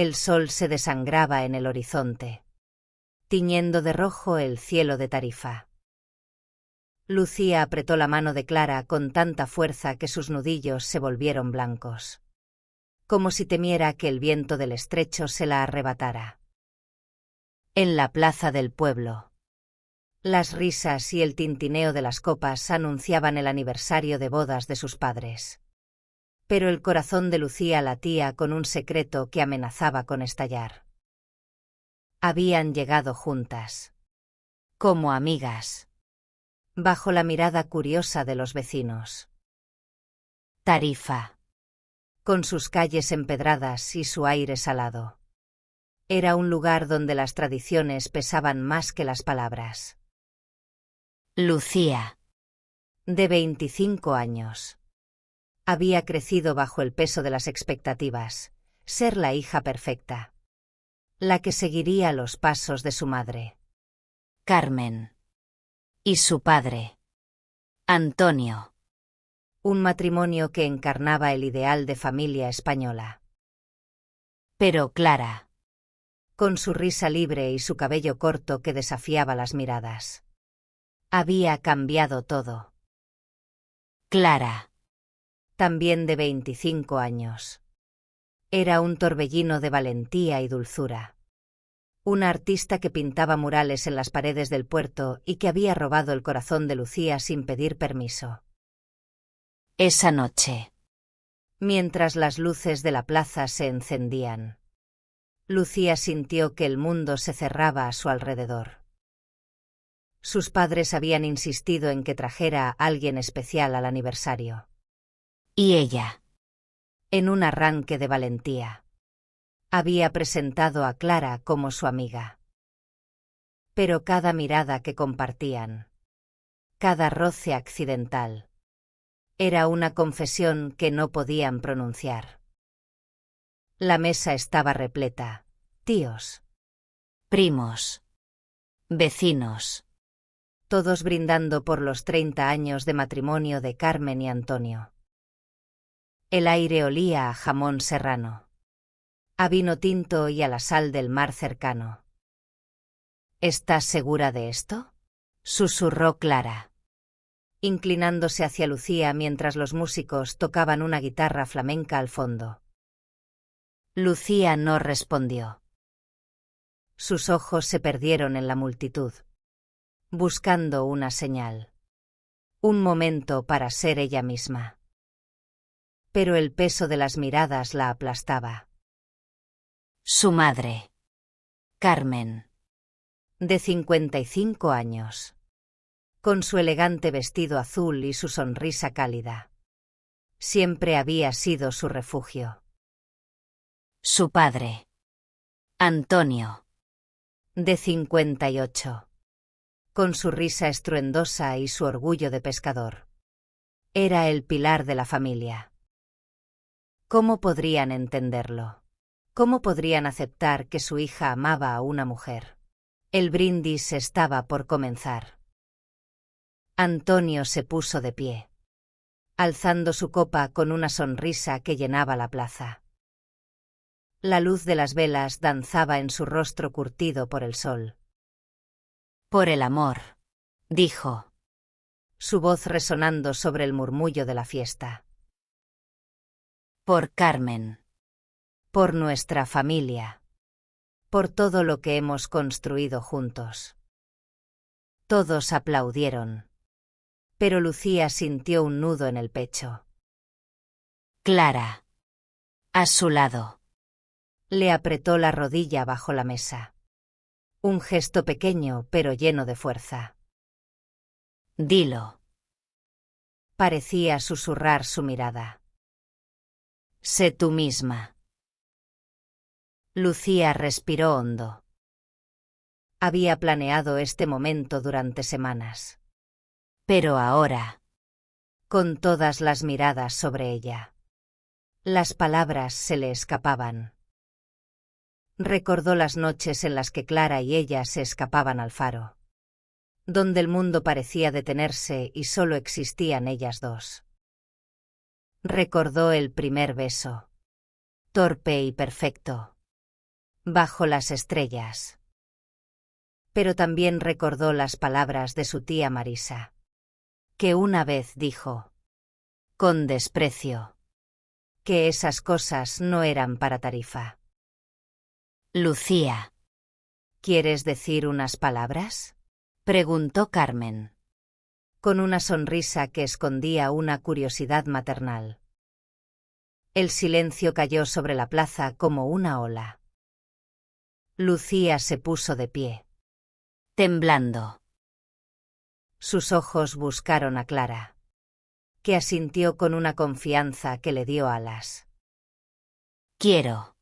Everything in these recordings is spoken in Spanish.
El sol se desangraba en el horizonte, tiñendo de rojo el cielo de Tarifa. Lucía apretó la mano de Clara con tanta fuerza que sus nudillos se volvieron blancos, como si temiera que el viento del estrecho se la arrebatara. En la plaza del pueblo, las risas y el tintineo de las copas anunciaban el aniversario de bodas de sus padres. Pero el corazón de Lucía latía con un secreto que amenazaba con estallar. Habían llegado juntas, como amigas, bajo la mirada curiosa de los vecinos. Tarifa, con sus calles empedradas y su aire salado, era un lugar donde las tradiciones pesaban más que las palabras. Lucía, de 25 años, había crecido bajo el peso de las expectativas, ser la hija perfecta, la que seguiría los pasos de su madre, Carmen, y su padre, Antonio. Un matrimonio que encarnaba el ideal de familia española. Pero Clara, con su risa libre y su cabello corto que desafiaba las miradas, había cambiado todo. Clara, también de 25 años, era un torbellino de valentía y dulzura. Una artista que pintaba murales en las paredes del puerto y que había robado el corazón de Lucía sin pedir permiso. Esa noche, mientras las luces de la plaza se encendían, Lucía sintió que el mundo se cerraba a su alrededor. Sus padres habían insistido en que trajera a alguien especial al aniversario. Y ella, en un arranque de valentía, había presentado a Clara como su amiga. Pero cada mirada que compartían, cada roce accidental, era una confesión que no podían pronunciar. La mesa estaba repleta, tíos, primos, vecinos, todos brindando por los 30 años de matrimonio de Carmen y Antonio. El aire olía a jamón serrano, a vino tinto y a la sal del mar cercano. ¿Estás segura de esto?, susurró Clara, inclinándose hacia Lucía mientras los músicos tocaban una guitarra flamenca al fondo. Lucía no respondió. Sus ojos se perdieron en la multitud, buscando una señal, un momento para ser ella misma. Pero el peso de las miradas la aplastaba. Su madre, Carmen, de 55 años, con su elegante vestido azul y su sonrisa cálida, siempre había sido su refugio. Su padre, Antonio, de 58, con su risa estruendosa y su orgullo de pescador, era el pilar de la familia. ¿Cómo podrían entenderlo? ¿Cómo podrían aceptar que su hija amaba a una mujer? El brindis estaba por comenzar. Antonio se puso de pie, alzando su copa con una sonrisa que llenaba la plaza. La luz de las velas danzaba en su rostro curtido por el sol. Por el amor, dijo, su voz resonando sobre el murmullo de la fiesta. Por Carmen. Por nuestra familia. Por todo lo que hemos construido juntos. Todos aplaudieron. Pero Lucía sintió un nudo en el pecho. Clara, a su lado, le apretó la rodilla bajo la mesa. Un gesto pequeño pero lleno de fuerza. Dilo. Parecía susurrar su mirada. Sé tú misma. Lucía respiró hondo. Había planeado este momento durante semanas. Pero ahora, con todas las miradas sobre ella, las palabras se le escapaban. Recordó las noches en las que Clara y ella se escapaban al faro, donde el mundo parecía detenerse y solo existían ellas dos. Recordó el primer beso, torpe y perfecto, bajo las estrellas. Pero también recordó las palabras de su tía Marisa, que una vez dijo, con desprecio, que esas cosas no eran para Tarifa. Lucía. ¿Quieres decir unas palabras?, preguntó Carmen, con una sonrisa que escondía una curiosidad maternal. El silencio cayó sobre la plaza como una ola. Lucía se puso de pie, temblando. Sus ojos buscaron a Clara, que asintió con una confianza que le dio alas. Quiero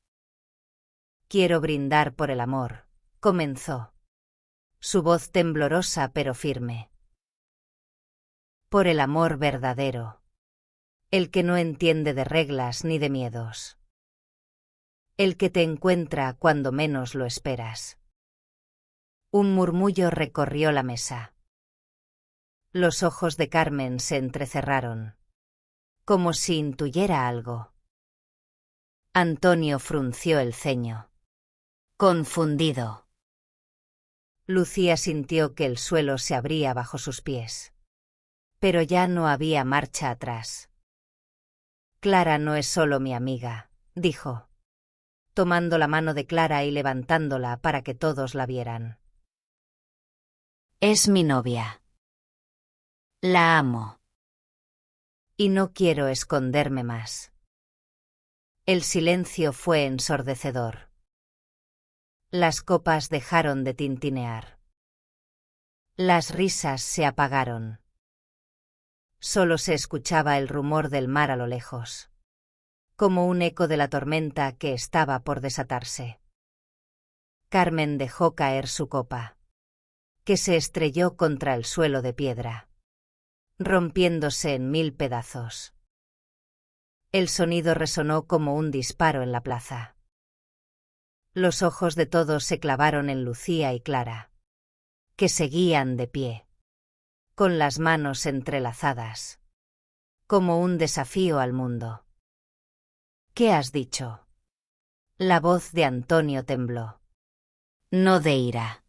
brindar por el amor, comenzó. Su voz temblorosa pero firme. Por el amor verdadero. El que no entiende de reglas ni de miedos. El que te encuentra cuando menos lo esperas. Un murmullo recorrió la mesa. Los ojos de Carmen se entrecerraron, como si intuyera algo. Antonio frunció el ceño, confundido. Lucía sintió que el suelo se abría bajo sus pies. Pero ya no había marcha atrás. Clara no es solo mi amiga, dijo, tomando la mano de Clara y levantándola para que todos la vieran. Es mi novia. La amo. Y no quiero esconderme más. El silencio fue ensordecedor. Las copas dejaron de tintinear. Las risas se apagaron. Solo se escuchaba el rumor del mar a lo lejos, como un eco de la tormenta que estaba por desatarse. Carmen dejó caer su copa, que se estrelló contra el suelo de piedra, rompiéndose en 1000 pedazos. El sonido resonó como un disparo en la plaza. Los ojos de todos se clavaron en Lucía y Clara, que seguían de pie, con las manos entrelazadas, como un desafío al mundo. ¿Qué has dicho? La voz de Antonio tembló. No de ira,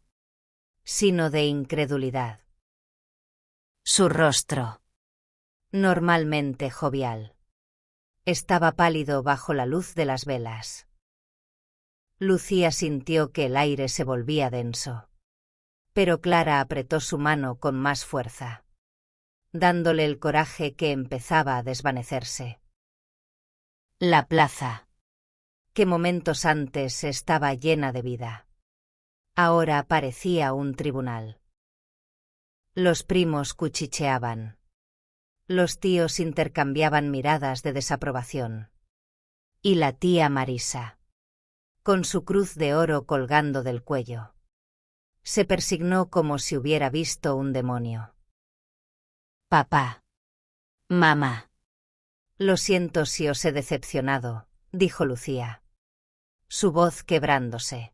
sino de incredulidad. Su rostro, normalmente jovial, estaba pálido bajo la luz de las velas. Lucía sintió que el aire se volvía denso. Pero Clara apretó su mano con más fuerza, dándole el coraje que empezaba a desvanecerse. La plaza, que momentos antes estaba llena de vida, ahora parecía un tribunal. Los primos cuchicheaban. Los tíos intercambiaban miradas de desaprobación. Y la tía Marisa, con su cruz de oro colgando del cuello, se persignó como si hubiera visto un demonio. Papá. Mamá. Lo siento si os he decepcionado, dijo Lucía, su voz quebrándose.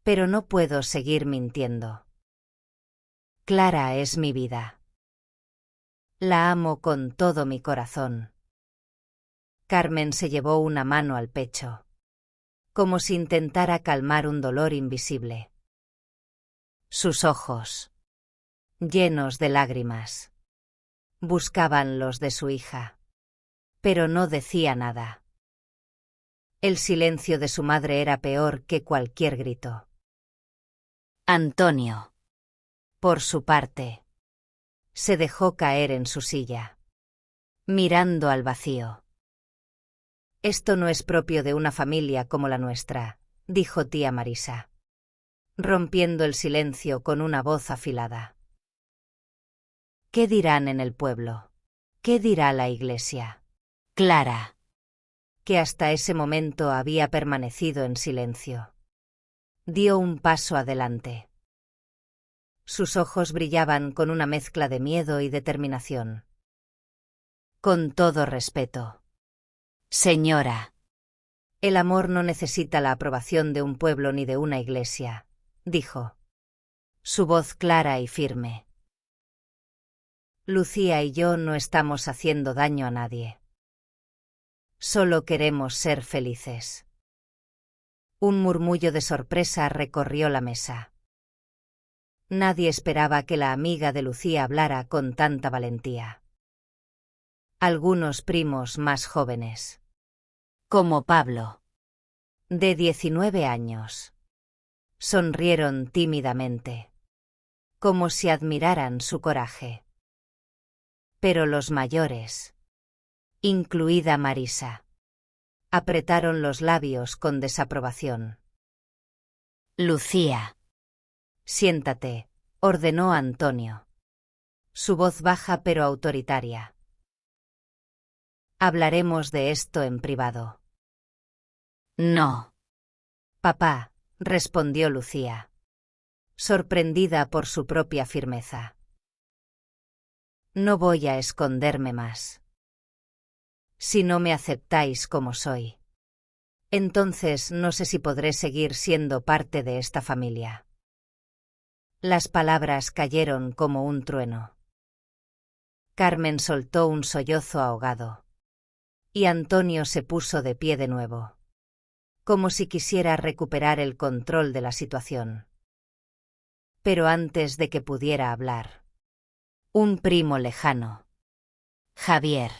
Pero no puedo seguir mintiendo. Clara es mi vida. La amo con todo mi corazón. Carmen se llevó una mano al pecho, como si intentara calmar un dolor invisible. Sus ojos, llenos de lágrimas, buscaban los de su hija, pero no decía nada. El silencio de su madre era peor que cualquier grito. Antonio, por su parte, se dejó caer en su silla, mirando al vacío. Esto no es propio de una familia como la nuestra, dijo tía Marisa, rompiendo el silencio con una voz afilada. ¿Qué dirán en el pueblo? ¿Qué dirá la iglesia? Clara, que hasta ese momento había permanecido en silencio, dio un paso adelante. Sus ojos brillaban con una mezcla de miedo y determinación. Con todo respeto. Señora. El amor no necesita la aprobación de un pueblo ni de una iglesia, dijo. Su voz clara y firme. Lucía y yo no estamos haciendo daño a nadie. Solo queremos ser felices. Un murmullo de sorpresa recorrió la mesa. Nadie esperaba que la amiga de Lucía hablara con tanta valentía. Algunos primos más jóvenes, como Pablo, de 19 años, sonrieron tímidamente, como si admiraran su coraje. Pero los mayores, incluida Marisa, apretaron los labios con desaprobación. Lucía. Siéntate, ordenó Antonio. Su voz baja pero autoritaria. Hablaremos de esto en privado. No. Papá, respondió Lucía, sorprendida por su propia firmeza. No voy a esconderme más. Si no me aceptáis como soy, entonces no sé si podré seguir siendo parte de esta familia. Las palabras cayeron como un trueno. Carmen soltó un sollozo ahogado. Y Antonio se puso de pie de nuevo, como si quisiera recuperar el control de la situación. Pero antes de que pudiera hablar, un primo lejano, Javier,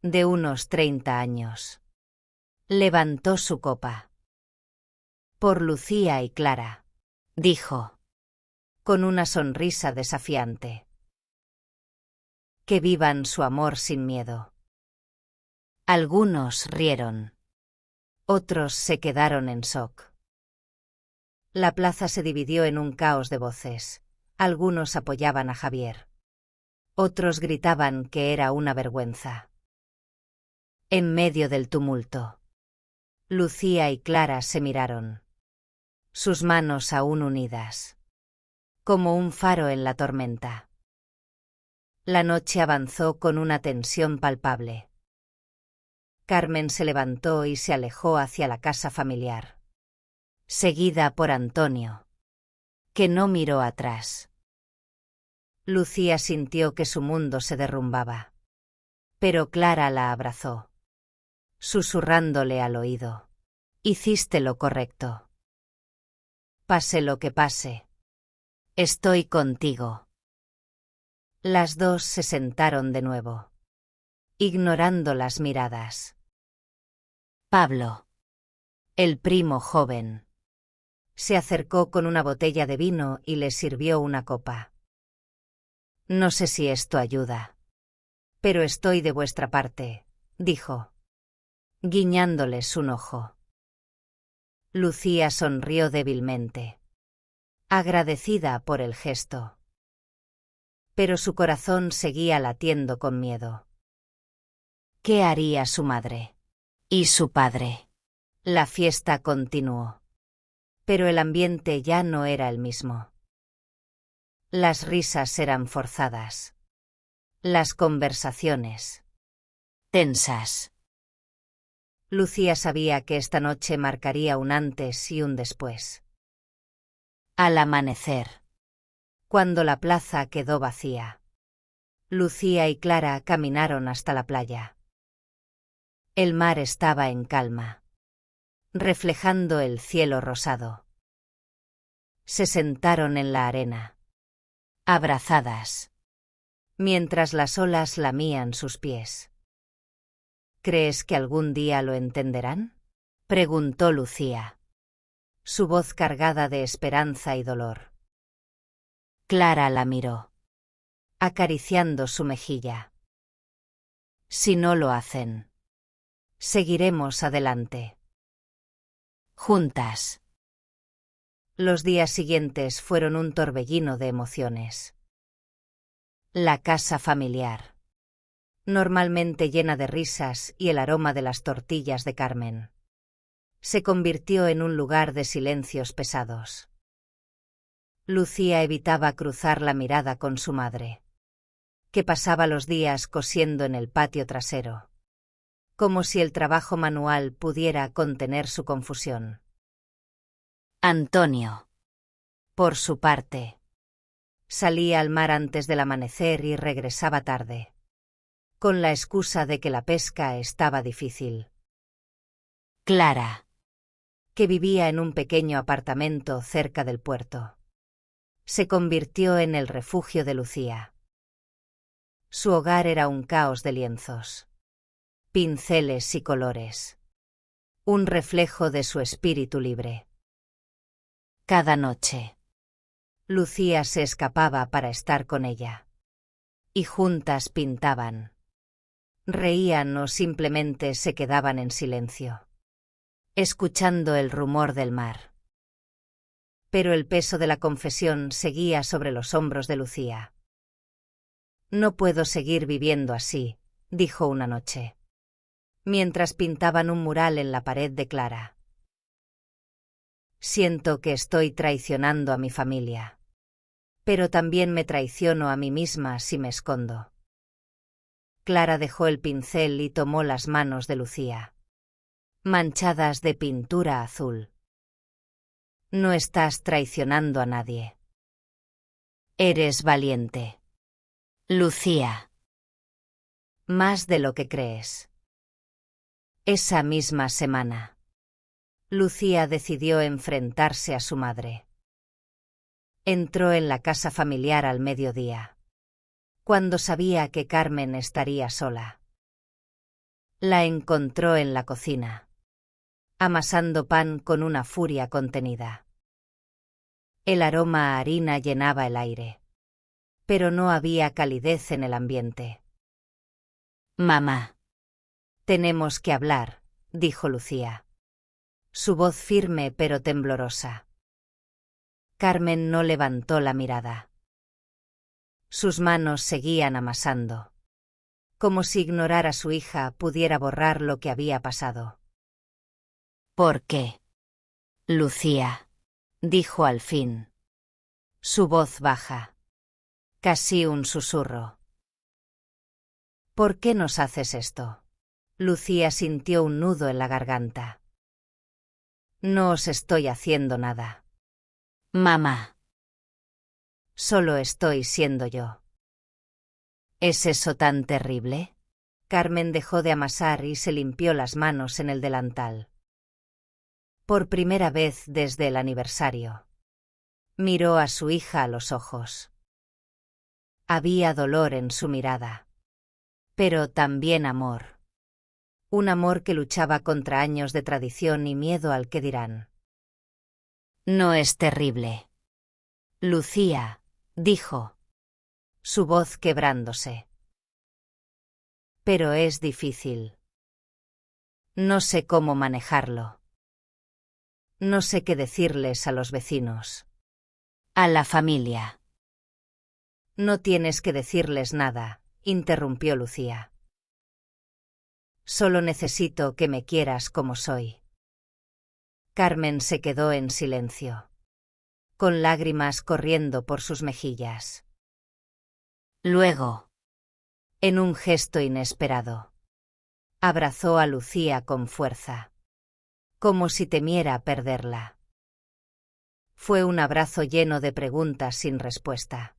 de unos 30 años, levantó su copa. Por Lucía y Clara, dijo, con una sonrisa desafiante. Que vivan su amor sin miedo. Algunos rieron. Otros se quedaron en shock. La plaza se dividió en un caos de voces. Algunos apoyaban a Javier. Otros gritaban que era una vergüenza. En medio del tumulto, Lucía y Clara se miraron. Sus manos aún unidas, como un faro en la tormenta. La noche avanzó con una tensión palpable. Carmen se levantó y se alejó hacia la casa familiar, seguida por Antonio, que no miró atrás. Lucía sintió que su mundo se derrumbaba, pero Clara la abrazó, susurrándole al oído. Hiciste lo correcto. Pase lo que pase, estoy contigo. Las dos se sentaron de nuevo, ignorando las miradas. Pablo, El primo joven, se acercó con una botella de vino y le sirvió una copa. No sé si esto ayuda, pero estoy de vuestra parte, dijo, guiñándoles un ojo. Lucía sonrió débilmente, agradecida por el gesto. Pero su corazón seguía latiendo con miedo. ¿Qué haría su madre? y su padre. La fiesta continuó, pero el ambiente ya no era el mismo. Las risas eran forzadas. Las conversaciones Tensas. Lucía sabía que esta noche marcaría un antes y un después. Al amanecer, Cuando la plaza quedó vacía, Lucía y Clara caminaron hasta la playa. El mar estaba en calma, reflejando el cielo rosado. Se sentaron en la arena, abrazadas. mientras las olas lamían sus pies. ¿Crees que algún día lo entenderán?, preguntó Lucía, su voz cargada de esperanza y dolor. Clara la miró, acariciando su mejilla. Si no lo hacen, seguiremos adelante. juntas. Los días siguientes fueron un torbellino de emociones. La casa familiar, normalmente llena de risas y el aroma de las tortillas de Carmen, se convirtió en un lugar de silencios pesados. Lucía evitaba cruzar la mirada con su madre, que pasaba los días cosiendo en el patio trasero, como si el trabajo manual pudiera contener su confusión. Antonio, Por su parte, salía al mar antes del amanecer y regresaba tarde, con la excusa de que la pesca estaba difícil. Clara, que vivía en un pequeño apartamento cerca del puerto. Se convirtió en el refugio de Lucía. Su hogar era un caos de lienzos, pinceles y colores. Un reflejo de su espíritu libre. Cada noche, Lucía se escapaba para estar con ella. Y juntas pintaban. Reían o simplemente se quedaban en silencio, escuchando el rumor del mar. Pero el peso de la confesión seguía sobre los hombros de Lucía. No puedo seguir viviendo así, dijo una noche, mientras pintaban un mural en la pared de Clara. Siento que estoy traicionando a mi familia. Pero también me traiciono a mí misma si me escondo. Clara dejó el pincel y tomó las manos de Lucía, manchadas de pintura azul. No estás traicionando a nadie. Eres valiente, Lucía. Más de lo que crees. Esa misma semana, Lucía decidió enfrentarse a su madre. Entró en la casa familiar al mediodía, cuando sabía que Carmen estaría sola. La encontró en la cocina, amasando pan con una furia contenida. El aroma a harina llenaba el aire, pero no había calidez en el ambiente. Mamá. Tenemos que hablar, dijo Lucía. Su voz firme pero temblorosa. Carmen no levantó la mirada. Sus manos seguían amasando, como si ignorar a su hija pudiera borrar lo que había pasado. ¿Por qué? Lucía, dijo al fin. Su voz baja, casi un susurro. ¿Por qué nos haces esto? Lucía sintió un nudo en la garganta. No os estoy haciendo nada. Mamá. Solo estoy siendo yo. ¿Es eso tan terrible? Carmen dejó de amasar y se limpió las manos en el delantal. Por primera vez desde el aniversario. Miró a su hija a los ojos. Había dolor en su mirada. Pero también amor. Un amor que luchaba contra años de tradición y miedo al que dirán. No es terrible. Lucía, dijo, su voz quebrándose. Pero es difícil. No sé cómo manejarlo. No sé qué decirles a los vecinos. A la familia. No tienes que decirles nada, interrumpió Lucía. Solo necesito que me quieras como soy. Carmen se quedó en silencio, con lágrimas corriendo por sus mejillas. Luego, en un gesto inesperado, abrazó a Lucía con fuerza, como si temiera perderla. Fue un abrazo lleno de preguntas sin respuesta,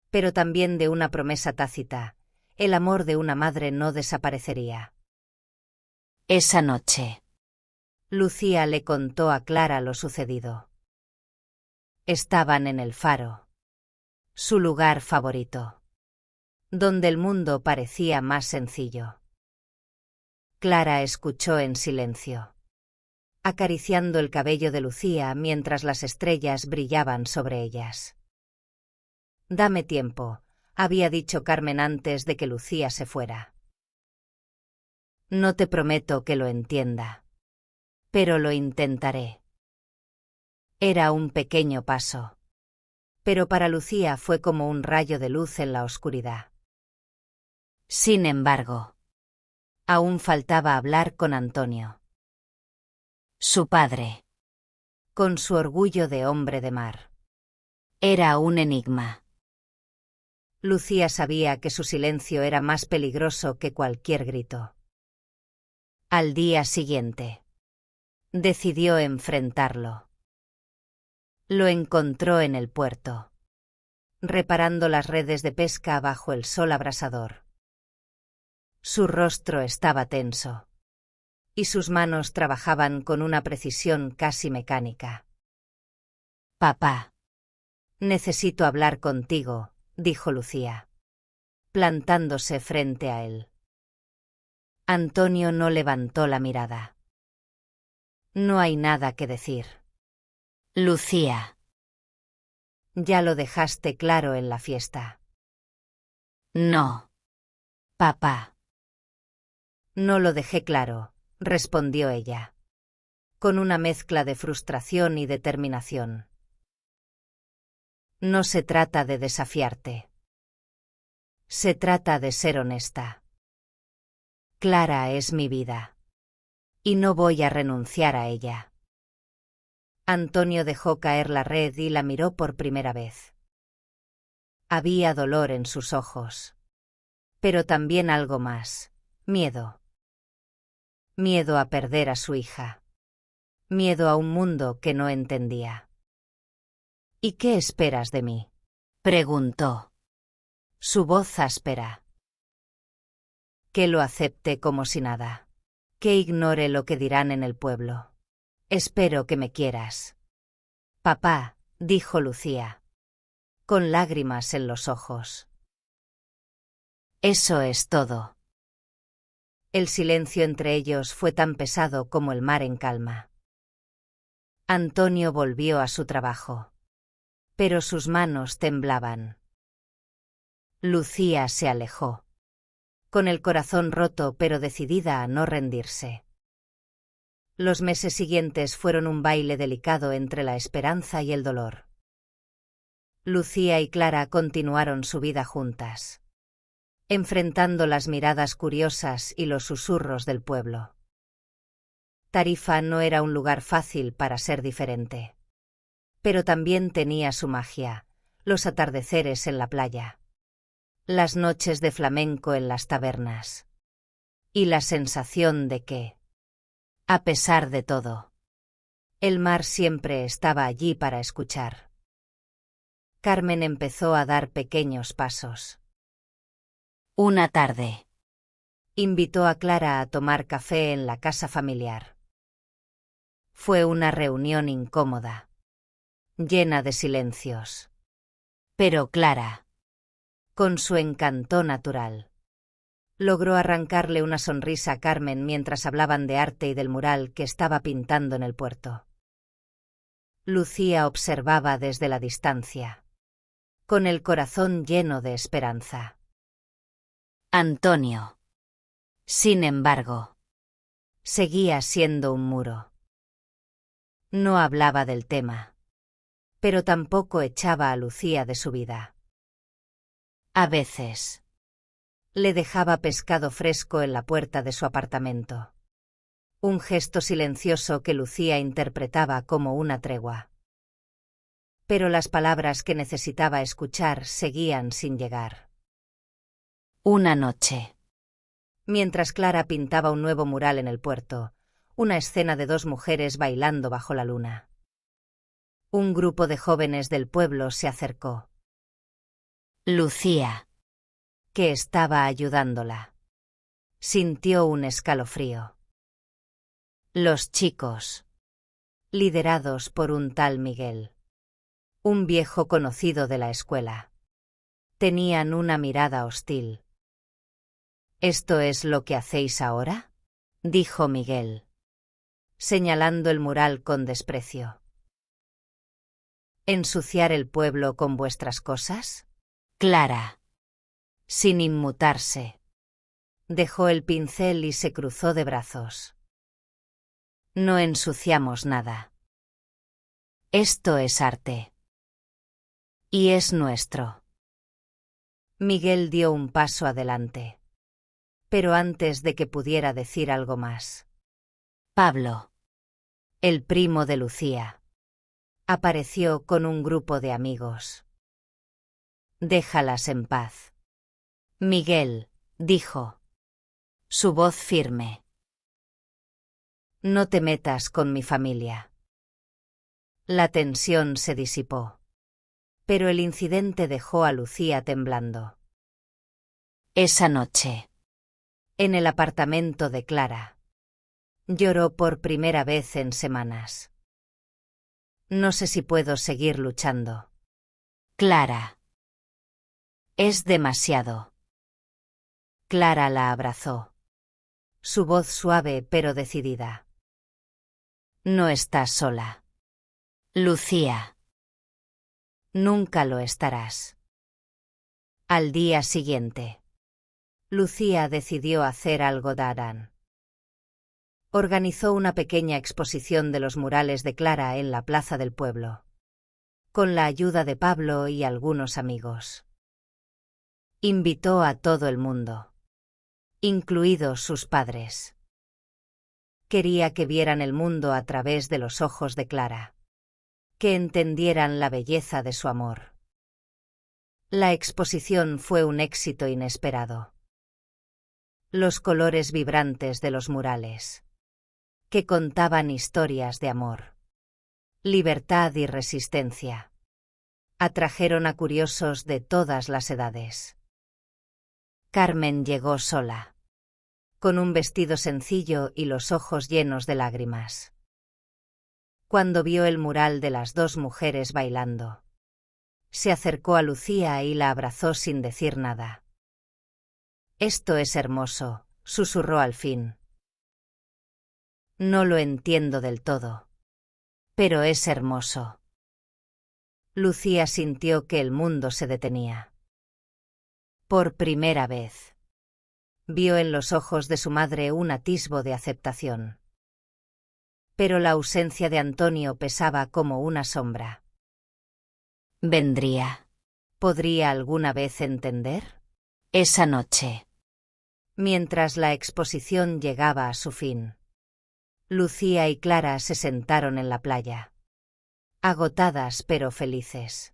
pero también de una promesa tácita: el amor de una madre no desaparecería. Esa noche, Lucía le contó a Clara lo sucedido. Estaban en el faro, su lugar favorito, donde el mundo parecía más sencillo. Clara escuchó en silencio, acariciando el cabello de Lucía mientras las estrellas brillaban sobre ellas. Dame tiempo, había dicho Carmen antes de que Lucía se fuera. No te prometo que lo entienda, pero lo intentaré. Era un pequeño paso, pero para Lucía fue como un rayo de luz en la oscuridad. Sin embargo, aún faltaba hablar con Antonio. Su padre, con su orgullo de hombre de mar. Era un enigma. Lucía sabía que su silencio era más peligroso que cualquier grito. Al día siguiente, decidió enfrentarlo. Lo encontró en el puerto, reparando las redes de pesca bajo el sol abrasador. Su rostro estaba tenso, y sus manos trabajaban con una precisión casi mecánica. Papá. Necesito hablar contigo, dijo Lucía, plantándose frente a él. Antonio no levantó la mirada. No hay nada que decir. Lucía. Ya lo dejaste claro en la fiesta. No. Papá. No lo dejé claro, respondió ella, con una mezcla de frustración y determinación. No se trata de desafiarte. Se trata de ser honesta. Clara es mi vida. Y no voy a renunciar a ella. Antonio dejó caer la red y la miró por primera vez. Había dolor en sus ojos. Pero también algo más, miedo. Miedo a perder a su hija. Miedo a un mundo que no entendía. ¿Y qué esperas de mí?, preguntó. Su voz áspera. Que lo acepte como si nada. Que ignore lo que dirán en el pueblo. Espero que me quieras. Papá, dijo Lucía, con lágrimas en los ojos. Eso es todo. El silencio entre ellos fue tan pesado como el mar en calma. Antonio volvió a su trabajo. Pero sus manos temblaban. Lucía se alejó, con el corazón roto pero decidida a no rendirse. Los meses siguientes fueron un baile delicado entre la esperanza y el dolor. Lucía y Clara continuaron su vida juntas, enfrentando las miradas curiosas y los susurros del pueblo. Tarifa no era un lugar fácil para ser diferente. Pero también tenía su magia, los atardeceres en la playa, las noches de flamenco en las tabernas, y la sensación de que, a pesar de todo, el mar siempre estaba allí para escuchar. Carmen empezó a dar pequeños pasos. Una tarde. Invitó a Clara a tomar café en la casa familiar. Fue una reunión incómoda, llena de silencios. Pero Clara, con su encanto natural, logró arrancarle una sonrisa a Carmen mientras hablaban de arte y del mural que estaba pintando en el puerto. Lucía observaba desde la distancia, con el corazón lleno de esperanza. Antonio, sin embargo, seguía siendo un muro. No hablaba del tema, pero tampoco echaba a Lucía de su vida. A veces, le dejaba pescado fresco en la puerta de su apartamento. Un gesto silencioso que Lucía interpretaba como una tregua. Pero las palabras que necesitaba escuchar seguían sin llegar. Una noche, mientras Clara pintaba un nuevo mural en el puerto, una escena de dos mujeres bailando bajo la luna. Un grupo de jóvenes del pueblo se acercó. Lucía, que estaba ayudándola, sintió un escalofrío. Los chicos, liderados por un tal Miguel, un viejo conocido de la escuela, tenían una mirada hostil. ¿Esto es lo que hacéis ahora?, dijo Miguel, señalando el mural con desprecio. ¿Ensuciar el pueblo con vuestras cosas? Clara, sin inmutarse, dejó el pincel y se cruzó de brazos. No ensuciamos nada. Esto es arte. Y es nuestro. Miguel dio un paso adelante. Pero antes de que pudiera decir algo más, Pablo, el primo de Lucía, apareció con un grupo de amigos. Déjalas en paz. Miguel, dijo, su voz firme. No te metas con mi familia. La tensión se disipó. Pero el incidente dejó a Lucía temblando. Esa noche, en el apartamento de Clara, Lloró por primera vez en semanas. No sé si puedo seguir luchando. Clara. Es demasiado. Clara la abrazó. Su voz suave pero decidida. No estás sola. Lucía. Nunca lo estarás. Al día siguiente, Lucía decidió hacer algo Darán. Organizó una pequeña exposición de los murales de Clara en la plaza del pueblo, con la ayuda de Pablo y algunos amigos. Invitó a todo el mundo, incluidos sus padres. Quería que vieran el mundo a través de los ojos de Clara, que entendieran la belleza de su amor. La exposición fue un éxito inesperado. Los colores vibrantes de los murales, que contaban historias de amor, libertad y resistencia, atrajeron a curiosos de todas las edades. Carmen llegó sola, con un vestido sencillo y los ojos llenos de lágrimas. Cuando vio el mural de las dos mujeres bailando, se acercó a Lucía y la abrazó sin decir nada. «Esto es hermoso», susurró al fin. «No lo entiendo del todo, pero es hermoso». Lucía sintió que el mundo se detenía. Por primera vez, vio en los ojos de su madre un atisbo de aceptación. Pero la ausencia de Antonio pesaba como una sombra. Vendría. ¿Podría alguna vez entender? Esa noche. Mientras la exposición llegaba a su fin, Lucía y Clara se sentaron en la playa, agotadas pero felices.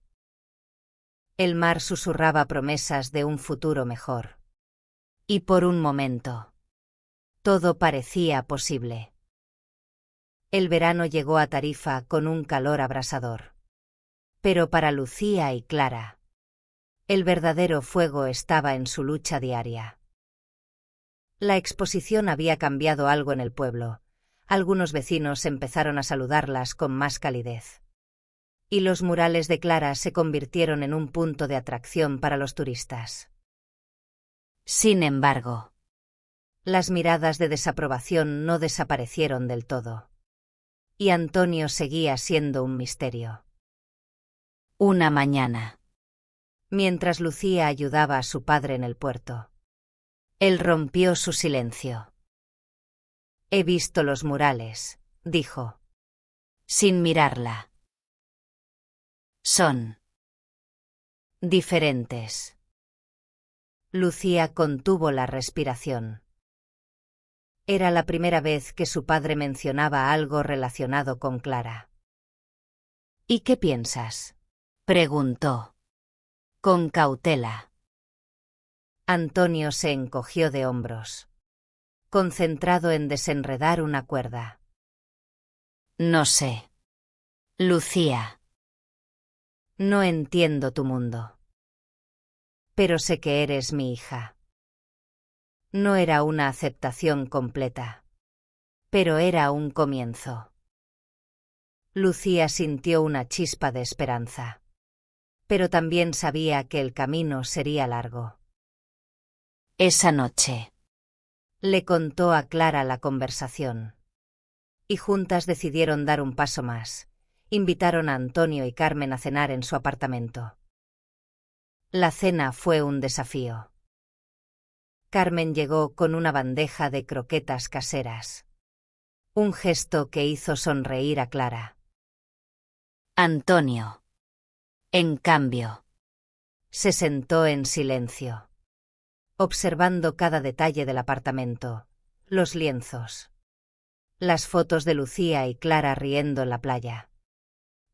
El mar susurraba promesas de un futuro mejor. Y por un momento, todo parecía posible. El verano llegó a Tarifa con un calor abrasador. Pero para Lucía y Clara, el verdadero fuego estaba en su lucha diaria. La exposición había cambiado algo en el pueblo. Algunos vecinos empezaron a saludarlas con más calidez. Y los murales de Clara se convirtieron en un punto de atracción para los turistas. Sin embargo, las miradas de desaprobación no desaparecieron del todo. Y Antonio seguía siendo un misterio. Una mañana, mientras Lucía ayudaba a su padre en el puerto, él rompió su silencio. «He visto los murales», dijo, sin mirarla. Son diferentes. Lucía contuvo la respiración. Era la primera vez que su padre mencionaba algo relacionado con Clara. «¿Y qué piensas?», preguntó, con cautela. Antonio se encogió de hombros, concentrado en desenredar una cuerda. No sé. Lucía. No entiendo tu mundo. Pero sé que eres mi hija. No era una aceptación completa, pero era un comienzo. Lucía sintió una chispa de esperanza, pero también sabía que el camino sería largo. Esa noche, le contó a Clara la conversación. Y juntas decidieron dar un paso más. Invitaron a Antonio y Carmen a cenar en su apartamento. La cena fue un desafío. Carmen llegó con una bandeja de croquetas caseras. Un gesto que hizo sonreír a Clara. Antonio, en cambio, se sentó en silencio, observando cada detalle del apartamento, los lienzos, las fotos de Lucía y Clara riendo en la playa,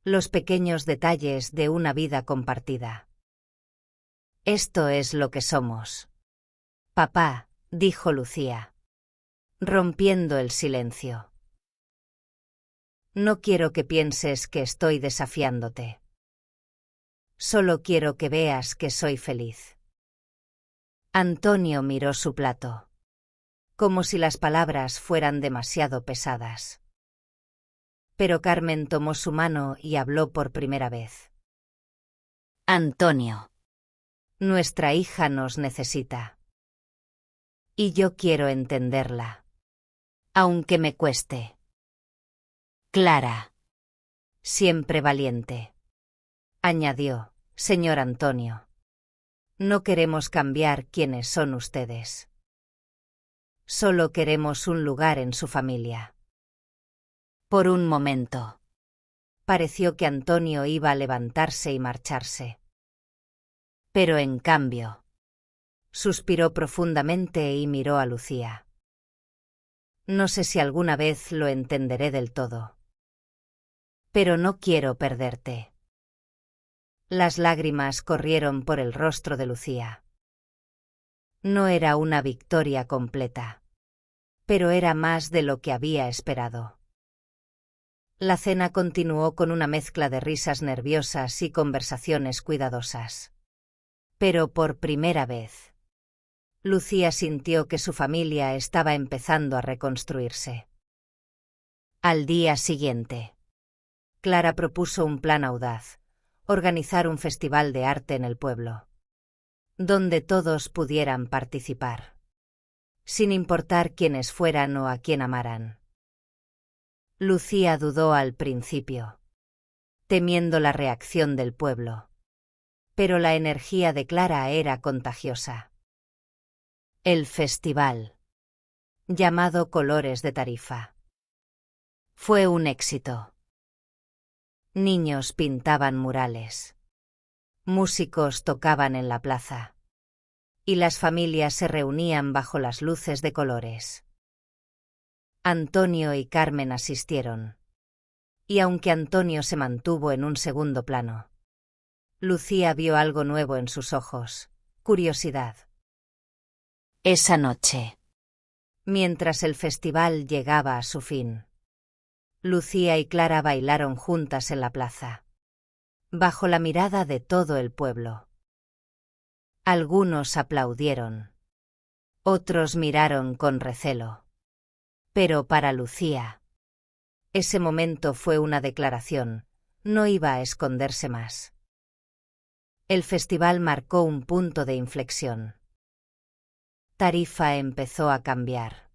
los pequeños detalles de una vida compartida. «Esto es lo que somos, papá», dijo Lucía, rompiendo el silencio. «No quiero que pienses que estoy desafiándote. Solo quiero que veas que soy feliz». Antonio miró su plato. como si las palabras fueran demasiado pesadas. Pero Carmen tomó su mano y habló por primera vez. Antonio. Nuestra hija nos necesita. Y yo quiero entenderla. Aunque me cueste. Clara. Siempre valiente. Añadió, señor Antonio. No queremos cambiar quiénes son ustedes. Solo queremos un lugar en su familia. Por un momento. Pareció que Antonio iba a levantarse y marcharse. Pero en cambio. Suspiró profundamente y miró a Lucía. No sé si alguna vez lo entenderé del todo. Pero no quiero perderte. Las lágrimas corrieron por el rostro de Lucía. No era una victoria completa. Pero era más de lo que había esperado. La cena continuó con una mezcla de risas nerviosas y conversaciones cuidadosas. Pero por primera vez, Lucía sintió que su familia estaba empezando a reconstruirse. Al día siguiente, Clara propuso un plan audaz: organizar un festival de arte en el pueblo, donde todos pudieran participar, sin importar quiénes fueran o a quién amaran. Lucía dudó al principio, temiendo la reacción del pueblo, pero la energía de Clara era contagiosa. El festival, llamado Colores de Tarifa, fue un éxito. Niños pintaban murales, músicos tocaban en la plaza, y las familias se reunían bajo las luces de colores. Antonio y Carmen asistieron, y aunque Antonio se mantuvo en un segundo plano, Lucía vio algo nuevo en sus ojos: curiosidad. Esa noche, mientras el festival llegaba a su fin, Lucía y Clara bailaron juntas en la plaza, bajo la mirada de todo el pueblo. Algunos aplaudieron, otros miraron con recelo. Pero para Lucía, ese momento fue una declaración: no iba a esconderse más. El festival marcó un punto de inflexión. Tarifa empezó a cambiar,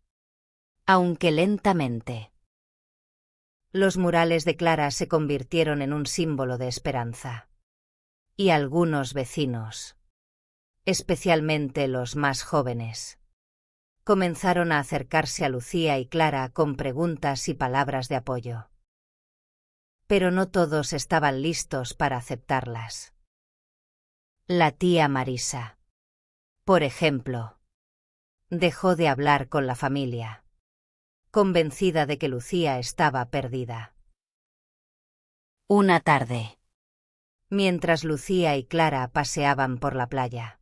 aunque lentamente. Los murales de Clara se convirtieron en un símbolo de esperanza. Y algunos vecinos, especialmente los más jóvenes, comenzaron a acercarse a Lucía y Clara con preguntas y palabras de apoyo. Pero no todos estaban listos para aceptarlas. La tía Marisa, por ejemplo, dejó de hablar con la familia, convencida de que Lucía estaba perdida. Una tarde, mientras Lucía y Clara paseaban por la playa,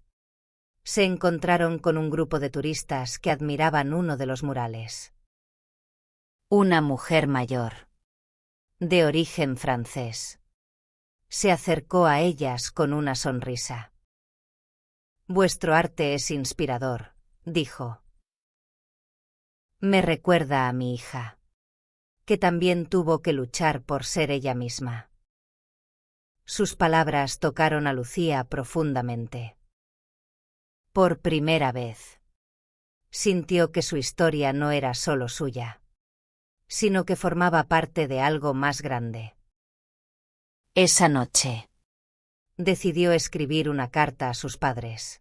se encontraron con un grupo de turistas que admiraban uno de los murales. Una mujer mayor, de origen francés, se acercó a ellas con una sonrisa. «Vuestro arte es inspirador», dijo. «Me recuerda a mi hija, que también tuvo que luchar por ser ella misma». Sus palabras tocaron a Lucía profundamente. Por primera vez, sintió que su historia no era solo suya, sino que formaba parte de algo más grande. esa noche, decidió escribir una carta a sus padres,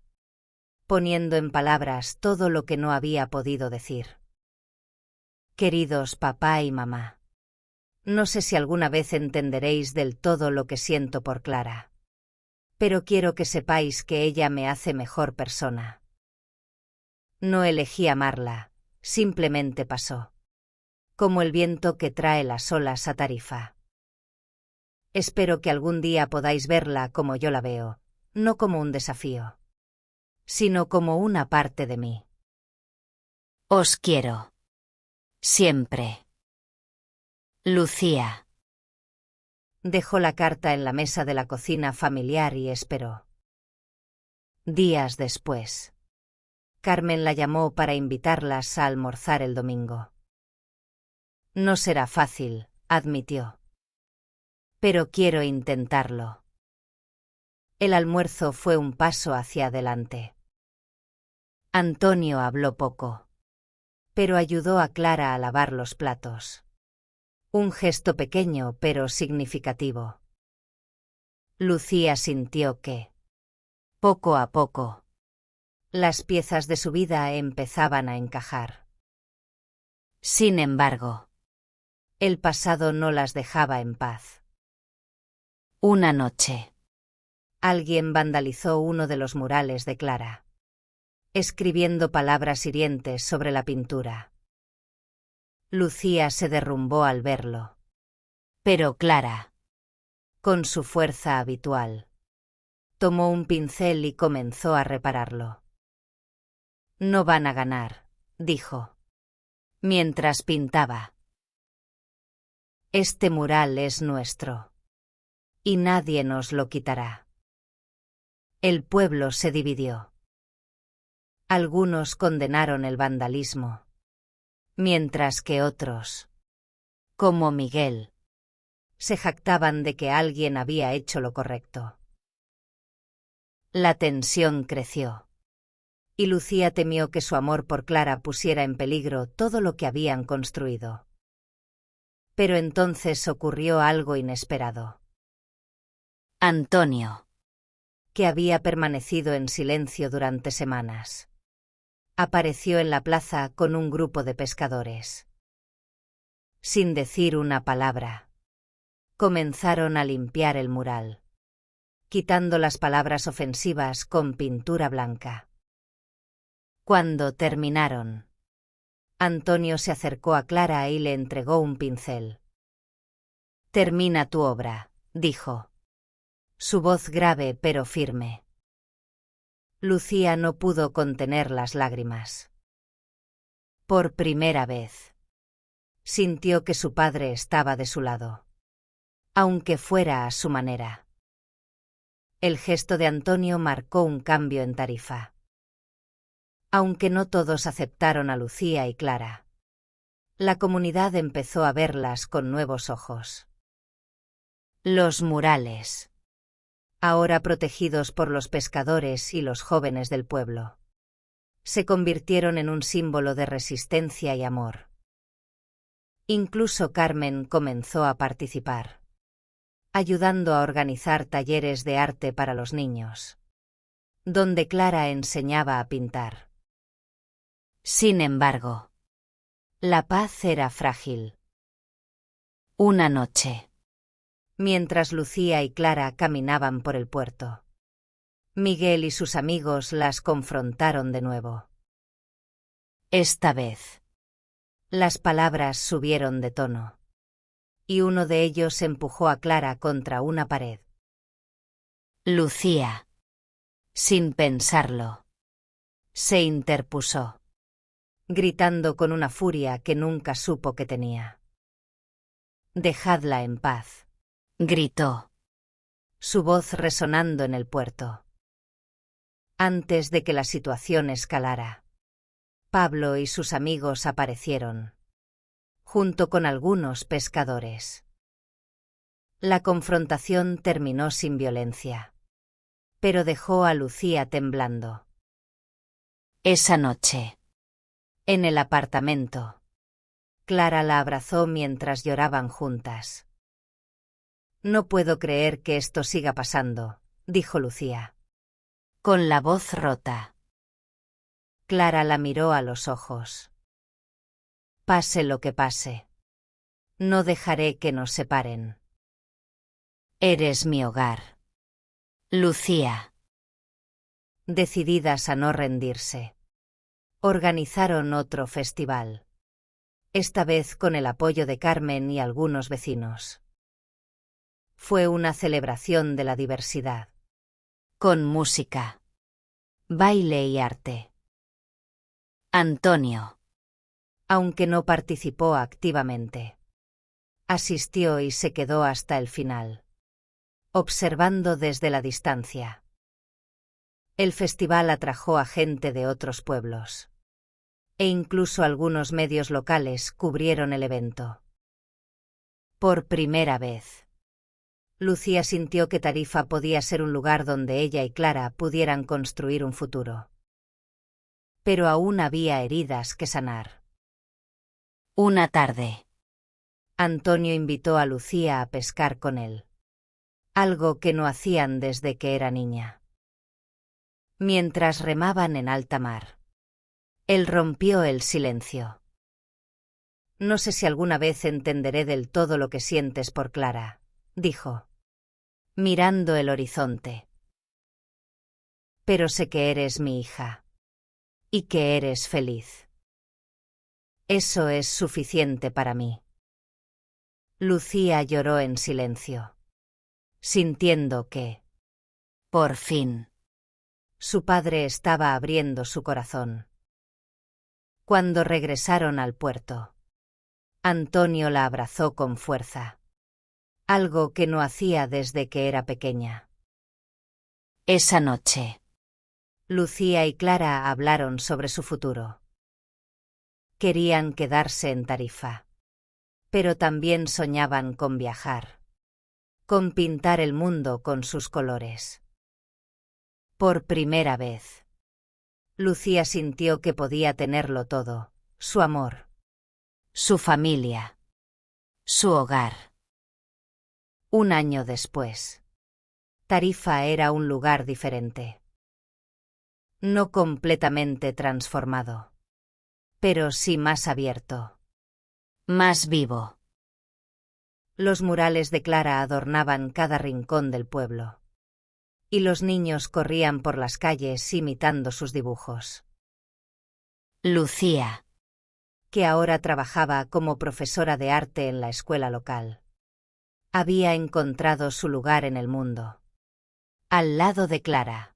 poniendo en palabras todo lo que no había podido decir. Queridos papá y mamá, no sé si alguna vez entenderéis del todo lo que siento por Clara, pero quiero que sepáis que ella me hace mejor persona. No elegí amarla, simplemente pasó, como el viento que trae las olas a Tarifa. Espero que algún día podáis verla como yo la veo, no como un desafío, sino como una parte de mí. Os quiero. Siempre. Lucía. Dejó la carta en la mesa de la cocina familiar y esperó. Días después, Carmen la llamó para invitarlas a almorzar el domingo. No será fácil, admitió. Pero quiero intentarlo. El almuerzo fue un paso hacia adelante. Antonio habló poco, pero ayudó a Clara a lavar los platos. Un gesto pequeño pero significativo. Lucía sintió que, poco a poco, las piezas de su vida empezaban a encajar. Sin embargo, el pasado no las dejaba en paz. Una noche, alguien vandalizó uno de los murales de Clara, escribiendo palabras hirientes sobre la pintura. Lucía se derrumbó al verlo. Pero Clara, con su fuerza habitual, tomó un pincel y comenzó a repararlo. No van a ganar, dijo, mientras pintaba. Este mural es nuestro, y nadie nos lo quitará. El pueblo se dividió. Algunos condenaron el vandalismo, mientras que otros, como Miguel, se jactaban de que alguien había hecho lo correcto. La tensión creció, y Lucía temió que su amor por Clara pusiera en peligro todo lo que habían construido. Pero entonces ocurrió algo inesperado. Antonio, que había permanecido en silencio durante semanas, apareció en la plaza con un grupo de pescadores. Sin decir una palabra, comenzaron a limpiar el mural, quitando las palabras ofensivas con pintura blanca. Cuando terminaron, Antonio se acercó a Clara y le entregó un pincel. «Termina tu obra», dijo, su voz grave pero firme. Lucía no pudo contener las lágrimas. Por primera vez, sintió que su padre estaba de su lado, aunque fuera a su manera. El gesto de Antonio marcó un cambio en Tarifa. Aunque no todos aceptaron a Lucía y Clara, la comunidad empezó a verlas con nuevos ojos. Los murales, ahora protegidos por los pescadores y los jóvenes del pueblo, se convirtieron en un símbolo de resistencia y amor. Incluso Carmen comenzó a participar, ayudando a organizar talleres de arte para los niños, donde Clara enseñaba a pintar. Sin embargo, la paz era frágil. Una noche, mientras Lucía y Clara caminaban por el puerto, Miguel y sus amigos las confrontaron de nuevo. Esta vez, las palabras subieron de tono, y uno de ellos empujó a Clara contra una pared. Lucía, sin pensarlo, se interpuso, gritando con una furia que nunca supo que tenía. «Dejadla en paz», gritó, su voz resonando en el puerto. Antes de que la situación escalara, Pablo y sus amigos aparecieron, junto con algunos pescadores. La confrontación terminó sin violencia, pero dejó a Lucía temblando. Esa noche, en el apartamento, Clara la abrazó mientras lloraban juntas. «No puedo creer que esto siga pasando», dijo Lucía, con la voz rota. Clara la miró a los ojos. «Pase lo que pase, no dejaré que nos separen. Eres mi hogar, Lucía». Decididas a no rendirse, organizaron otro festival, esta vez con el apoyo de Carmen y algunos vecinos. Fue una celebración de la diversidad, con música, baile y arte. Antonio, aunque no participó activamente, asistió y se quedó hasta el final, observando desde la distancia. El festival atrajo a gente de otros pueblos. E incluso algunos medios locales cubrieron el evento. Por primera vez, Lucía sintió que Tarifa podía ser un lugar donde ella y Clara pudieran construir un futuro. Pero aún había heridas que sanar. Una tarde, Antonio invitó a Lucía a pescar con él. Algo que no hacían desde que era niña. Mientras remaban en alta mar, él rompió el silencio. No sé si alguna vez entenderé del todo lo que sientes por Clara, dijo, mirando el horizonte. Pero sé que eres mi hija. Y que eres feliz. Eso es suficiente para mí. Lucía lloró en silencio, sintiendo que, por fin, su padre estaba abriendo su corazón. Cuando regresaron al puerto, Antonio la abrazó con fuerza, algo que no hacía desde que era pequeña. Esa noche, Lucía y Clara hablaron sobre su futuro. Querían quedarse en Tarifa, pero también soñaban con viajar, con pintar el mundo con sus colores. Por primera vez, Lucía sintió que podía tenerlo todo, su amor, su familia, su hogar. Un año después, Tarifa era un lugar diferente. No completamente transformado, pero sí más abierto. Más vivo. Los murales de Clara adornaban cada rincón del pueblo. Y los niños corrían por las calles imitando sus dibujos. Lucía, que ahora trabajaba como profesora de arte en la escuela local, había encontrado su lugar en el mundo. Al lado de Clara.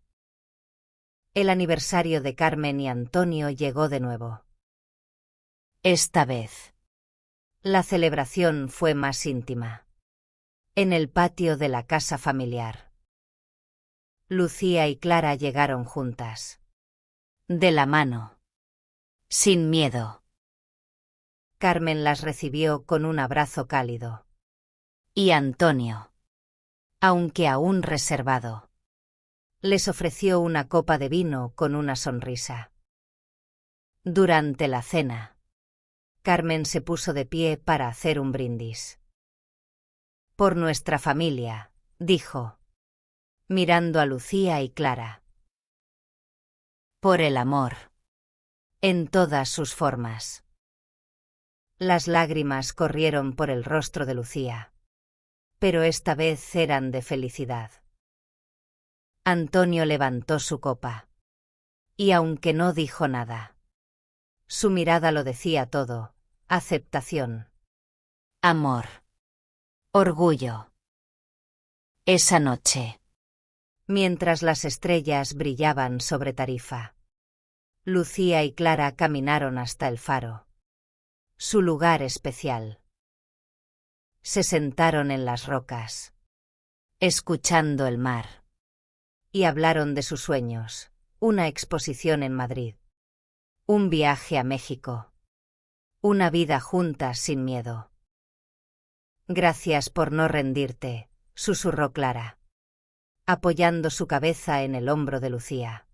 El aniversario de Carmen y Antonio llegó de nuevo. Esta vez, la celebración fue más íntima. En el patio de la casa familiar. Lucía y Clara llegaron juntas. de la mano. Sin miedo. Carmen las recibió con un abrazo cálido. Y Antonio, Aunque aún reservado, les ofreció una copa de vino con una sonrisa. Durante la cena, Carmen se puso de pie para hacer un brindis. Por nuestra familia, dijo, mirando a Lucía y Clara. por el amor. En todas sus formas. Las lágrimas corrieron por el rostro de Lucía. Pero esta vez eran de felicidad. Antonio levantó su copa. Y aunque no dijo nada, su mirada lo decía todo: aceptación. Amor. Orgullo. Esa noche, Mientras las estrellas brillaban sobre Tarifa, Lucía y Clara caminaron hasta el faro. Su lugar especial. Se sentaron en las rocas, escuchando el mar. Y hablaron de sus sueños: una exposición en Madrid, un viaje a México, una vida juntas sin miedo. Gracias por no rendirte, susurró Clara, apoyando su cabeza en el hombro de Lucía.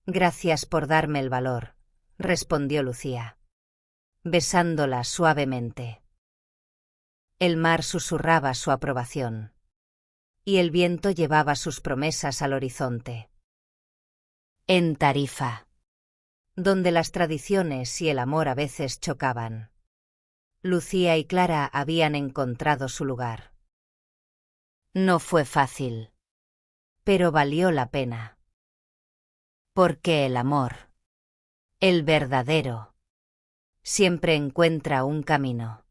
Gracias por darme el valor, respondió Lucía, besándola suavemente. El mar susurraba su aprobación. Y el viento llevaba sus promesas al horizonte. en Tarifa, Donde las tradiciones y el amor a veces chocaban, Lucía y Clara habían encontrado su lugar. no fue fácil. Pero valió la pena. Porque el amor, el verdadero, Siempre encuentra un camino.